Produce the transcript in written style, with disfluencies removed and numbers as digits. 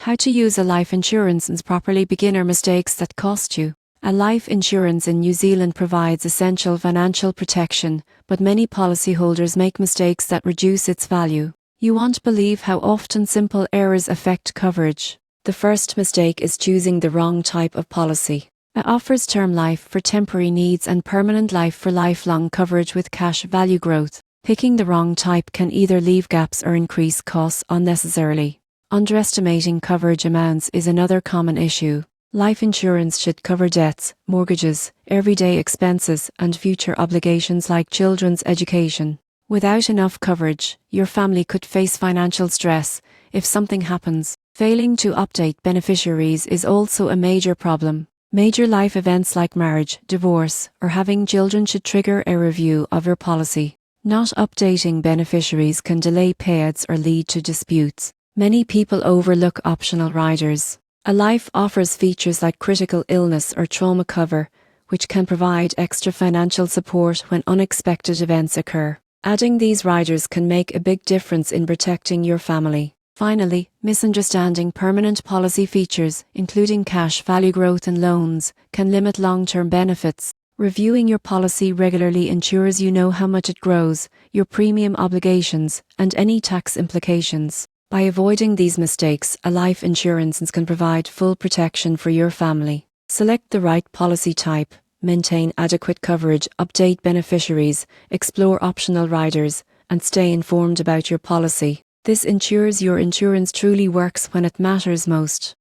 How to use a life insurance and properly, beginner mistakes that cost you. A life insurance in New Zealand provides essential financial protection, but many policyholders make mistakes that reduce its value. You won't believe how often simple errors affect coverage. The first mistake is choosing the wrong type of policy. It offers term life for temporary needs and permanent life for lifelong coverage with cash value growth. Picking the wrong type can either leave gaps or increase costs unnecessarily. Underestimating coverage amounts is another common issue. Life insurance should cover debts, mortgages, everyday expenses, and future obligations like children's education. Without enough coverage, your family could face financial stress if something happens. Failing to update beneficiaries is also a major problem. Major life events like marriage, divorce, or having children should trigger a review of your policy. Not updating beneficiaries can delay payouts or lead to disputes. Many people overlook optional riders. A life offers features like critical illness or trauma cover, which can provide extra financial support when unexpected events occur. Adding these riders can make a big difference in protecting your family. Finally, misunderstanding permanent policy features, including cash value growth and loans, can limit long-term benefits. Reviewing your policy regularly ensures you know how much it grows, your premium obligations, and any tax implications. By avoiding these mistakes, a life insurance can provide full protection for your family. Select the right policy type, maintain adequate coverage, update beneficiaries, explore optional riders, and stay informed about your policy. This ensures your insurance truly works when it matters most.